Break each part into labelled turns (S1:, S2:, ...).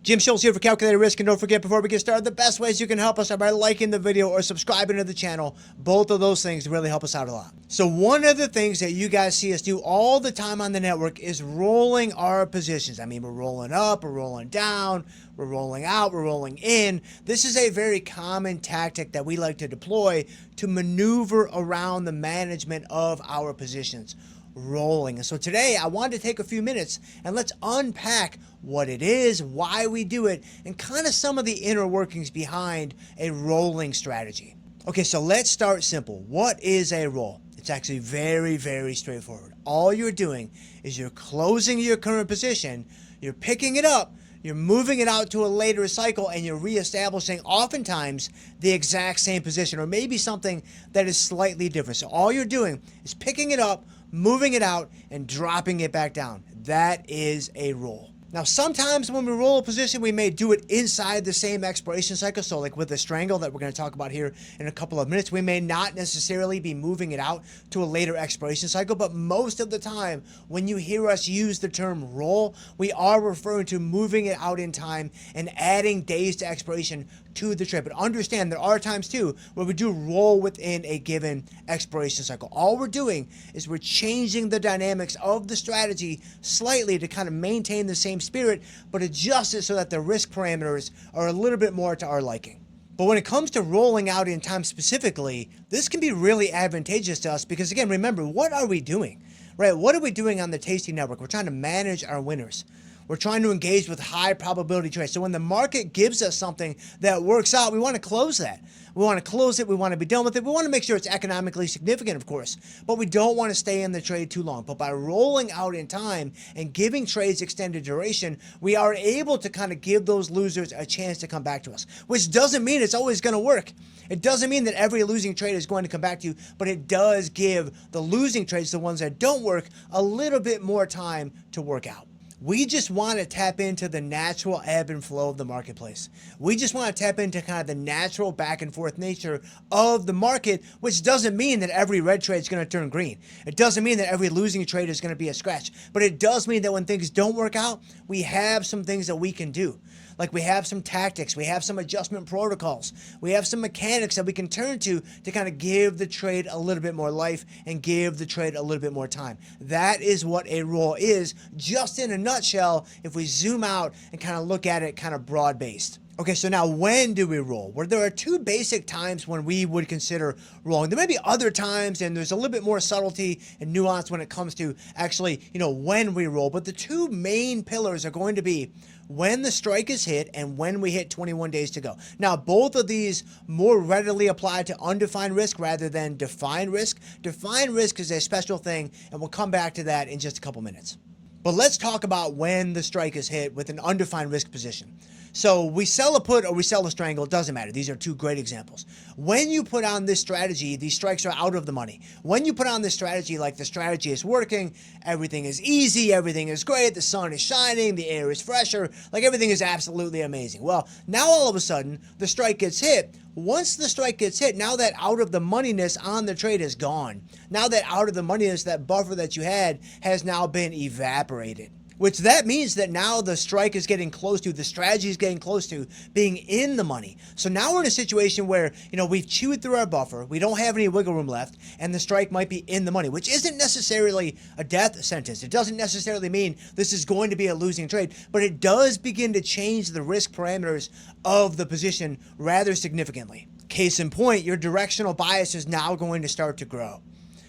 S1: Jim Schultz here for Calculated Risk, and don't forget, before we get started, the best ways you can help us are by liking the video or subscribing to the channel. Both of those things really help us out a lot. So one of the things that you guys see us do all the time on the network is rolling our positions. I mean, we're rolling up, we're rolling down, we're rolling out, we're rolling in. This is a very common tactic that we like to deploy to maneuver around the management of our positions. Rolling. And so today I wanted to take a few minutes and let's unpack what it is, why we do it, and kind of some of the inner workings behind a rolling strategy. Okay, so let's start simple. What is a roll? It's actually very, very straightforward. All you're doing is you're closing your current position, you're picking it up, you're moving it out to a later cycle, and you're reestablishing oftentimes the exact same position, or maybe something that is slightly different. So all you're doing is picking it up, moving it out, and dropping it back down. That is a roll. Now, sometimes when we roll a position, we may do it inside the same expiration cycle. So like with the strangle that we're going to talk about here in a couple of minutes, we may not necessarily be moving it out to a later expiration cycle. But most of the time, when you hear us use the term roll, we are referring to moving it out in time and adding days to expiration to the trade. But understand, there are times too where we do roll within a given expiration cycle. All we're doing is we're changing the dynamics of the strategy slightly to kind of maintain the same spirit, but adjust it so that the risk parameters are a little bit more to our liking. But when it comes to rolling out in time specifically, this can be really advantageous to us because, again, remember, what are we doing? Right? What are we doing on the Tasty Network? We're trying to manage our winners. We're trying to engage with high probability trades. So when the market gives us something that works out, we want to close that. We want to close it. We want to be done with it. We want to make sure it's economically significant, of course, but we don't want to stay in the trade too long. But by rolling out in time and giving trades extended duration, we are able to kind of give those losers a chance to come back to us, which doesn't mean it's always going to work. It doesn't mean that every losing trade is going to come back to you, but it does give the losing trades, the ones that don't work, a little bit more time to work out. We just want to tap into the natural ebb and flow of the marketplace. We just want to tap into kind of the natural back and forth nature of the market, which doesn't mean that every red trade is going to turn green. It doesn't mean that every losing trade is going to be a scratch, but it does mean that when things don't work out, we have some things that we can do. Like we have some tactics, we have some adjustment protocols, we have some mechanics that we can turn to kind of give the trade a little bit more life and give the trade a little bit more time. That is what a roll is, just in a nutshell, if we zoom out and kind of look at it kind of broad-based. Okay, so now when do we roll? Well, there are two basic times when we would consider rolling. There may be other times, and there's a little bit more subtlety and nuance when it comes to actually, when we roll. But the two main pillars are going to be when the strike is hit and when we hit 21 days to go. Now, both of these more readily apply to undefined risk rather than defined risk. Defined risk is a special thing, and we'll come back to that in just a couple minutes. But let's talk about when the strike is hit with an undefined risk position. So we sell a put or we sell a strangle, it doesn't matter. These are two great examples. When you put on this strategy, these strikes are out of the money. When you put on this strategy, like the strategy is working, everything is easy, everything is great, the sun is shining, the air is fresher, like everything is absolutely amazing. Well, now all of a sudden, the strike gets hit. Once the strike gets hit, now that out of the moneyness on the trade is gone. Now that out of the moneyness, that buffer that you had has now been evaporated. Which that means that now the strike is getting close to, the strategy is getting close to being in the money. So now we're in a situation where, we've chewed through our buffer, we don't have any wiggle room left, and the strike might be in the money, which isn't necessarily a death sentence. It doesn't necessarily mean this is going to be a losing trade, but it does begin to change the risk parameters of the position rather significantly. Case in point, your directional bias is now going to start to grow.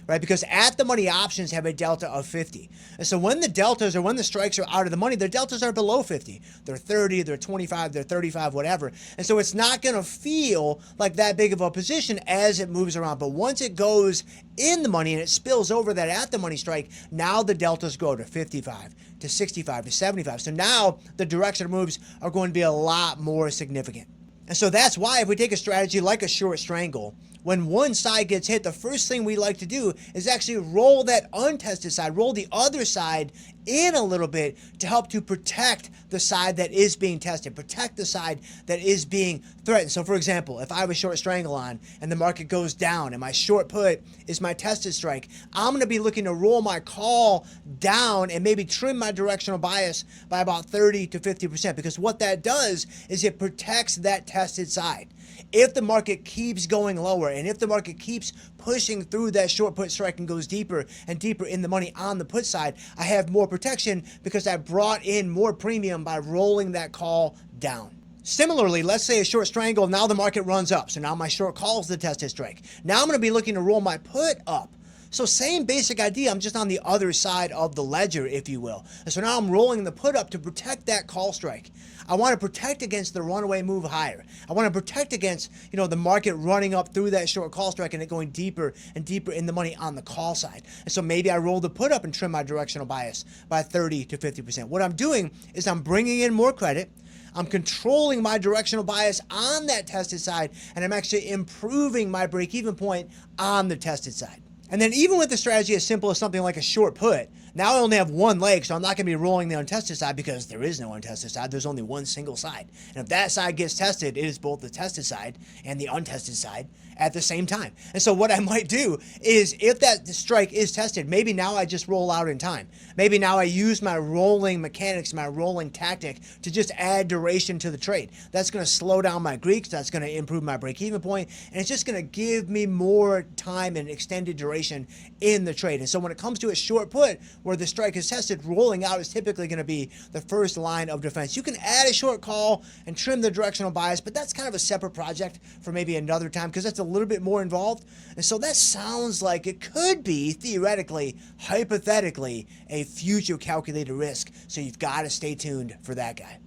S1: Right? Because at the money options have a delta of 50. And so when the deltas or when the strikes are out of the money, their deltas are below 50. They're 30, they're 25, they're 35, whatever. And so it's not going to feel like that big of a position as it moves around. But once it goes in the money and it spills over that at the money strike, now the deltas go to 55, to 65, to 75. So now the directional moves are going to be a lot more significant. And so that's why if we take a strategy like a short strangle, when one side gets hit, the first thing we like to do is actually roll that untested side, roll the other side in a little bit to help to protect the side that is being tested, protect the side that is being threatened. So for example, if I have a short strangle on and the market goes down and my short put is my tested strike, I'm going to be looking to roll my call down and maybe trim my directional bias by about 30 to 50%, because what that does is it protects that tested side. If the market keeps going lower and if the market keeps pushing through that short put strike and goes deeper and deeper in the money on the put side, I have more protection because I brought in more premium by rolling that call down. Similarly, let's say a short strangle, now the market runs up. So now my short call is the tested strike. Now I'm going to be looking to roll my put up. So same basic idea, I'm just on the other side of the ledger, if you will. And so now I'm rolling the put up to protect that call strike. I want to protect against the runaway move higher. I want to protect against, the market running up through that short call strike and it going deeper and deeper in the money on the call side. And so maybe I roll the put up and trim my directional bias by 30 to 50%. What I'm doing is I'm bringing in more credit. I'm controlling my directional bias on that tested side, and I'm actually improving my break-even point on the tested side. And then even with the strategy as simple as something like a short put, now I only have one leg, so I'm not going to be rolling the untested side because there is no untested side. There's only one single side. And if that side gets tested, it is both the tested side and the untested side at the same time. And so what I might do is if that strike is tested, maybe now I just roll out in time. Maybe now I use my rolling mechanics, my rolling tactic to just add duration to the trade. That's going to slow down my Greeks. That's going to improve my break-even point. And it's just going to give me more time and extended duration in the trade. And so when it comes to a short put where the strike is tested, rolling out is typically going to be the first line of defense. You can add a short call and trim the directional bias, but that's kind of a separate project for maybe another time because that's a little bit more involved. And so that sounds like it could be theoretically, hypothetically, a future calculated risk. So you've got to stay tuned for that guy.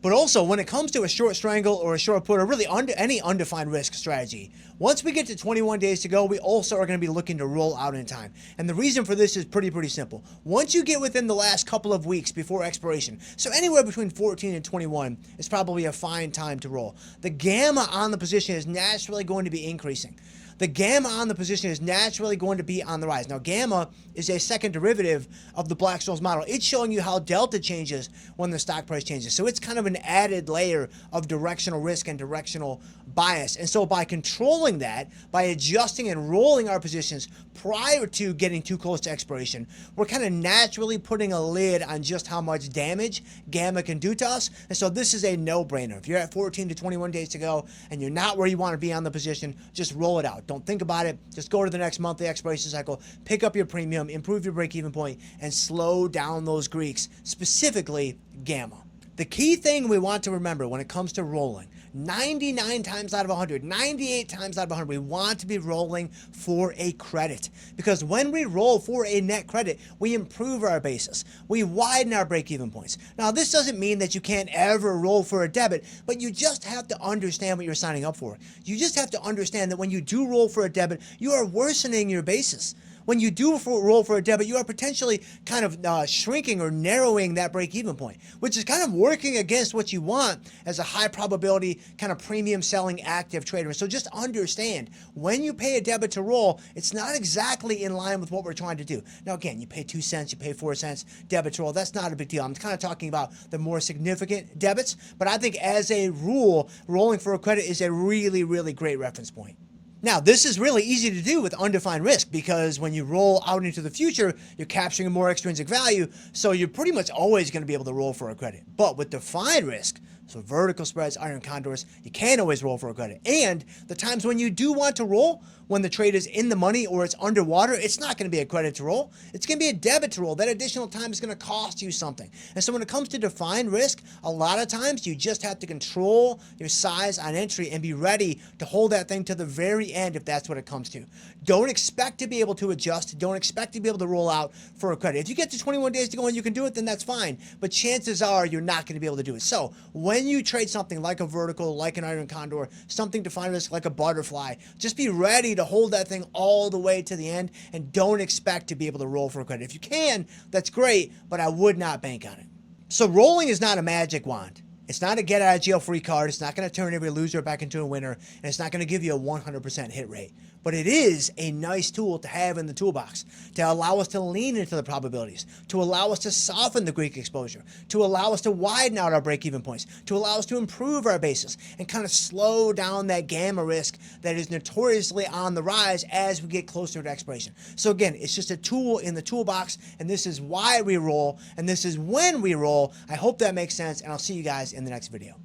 S1: But also, when it comes to a short strangle or a short put or really any undefined risk strategy, once we get to 21 days to go, we also are going to be looking to roll out in time. And the reason for this is pretty simple. Once you get within the last couple of weeks before expiration, so anywhere between 14 and 21 is probably a fine time to roll. The gamma on the position is naturally going to be increasing. The gamma on the position is naturally going to be on the rise. Now, gamma is a second derivative of the Black-Scholes model. It's showing you how delta changes when the stock price changes. So it's kind of an added layer of directional risk and directional bias. And so by controlling that, by adjusting and rolling our positions prior to getting too close to expiration, we're kind of naturally putting a lid on just how much damage gamma can do to us. And so this is a no-brainer. If you're at 14 to 21 days to go and you're not where you want to be on the position, just roll it out. Don't think about it. Just go to the next monthly expiration cycle, pick up your premium, improve your break-even point, and slow down those Greeks, specifically gamma. The key thing we want to remember when it comes to rolling, 99 times out of 100, 98 times out of 100, we want to be rolling for a credit. Because when we roll for a net credit, we improve our basis. We widen our break-even points. Now, this doesn't mean that you can't ever roll for a debit, but you just have to understand what you're signing up for. You just have to understand that when you do roll for a debit, you are worsening your basis. When you do roll for a debit, you are potentially kind of shrinking or narrowing that break-even point, which is kind of working against what you want as a high probability kind of premium selling active trader. So just understand, when you pay a debit to roll, it's not exactly in line with what we're trying to do. Now, again, you pay 2 cents, you pay 4 cents debit to roll. That's not a big deal. I'm kind of talking about the more significant debits, but I think as a rule, rolling for a credit is a really great reference point. Now, this is really easy to do with undefined risk because when you roll out into the future, you're capturing more extrinsic value, so you're pretty much always going to be able to roll for a credit. But with defined risk, so vertical spreads, iron condors, you can't always roll for a credit. And the times when you do want to roll, when the trade is in the money or it's underwater, it's not going to be a credit to roll. It's going to be a debit to roll. That additional time is going to cost you something. And so when it comes to defined risk, a lot of times you just have to control your size on entry and be ready to hold that thing to the very end if that's what it comes to. Don't expect to be able to adjust. Don't expect to be able to roll out for a credit. If you get to 21 days to go and you can do it, then that's fine. But chances are you're not going to be able to do it. So when you trade something like a vertical, like an iron condor, something defined risk like a butterfly, just be ready to hold that thing all the way to the end and don't expect to be able to roll for a credit. If you can, that's great, but I would not bank on it. So rolling is not a magic wand. It's not a get out of jail free card. It's not going to turn every loser back into a winner, and it's not going to give you a 100% hit rate. But it is a nice tool to have in the toolbox to allow us to lean into the probabilities, to allow us to soften the Greek exposure, to allow us to widen out our break-even points, to allow us to improve our basis and kind of slow down that gamma risk that is notoriously on the rise as we get closer to expiration. So again, it's just a tool in the toolbox, and this is why we roll, and this is when we roll. I hope that makes sense, and I'll see you guys in the next video.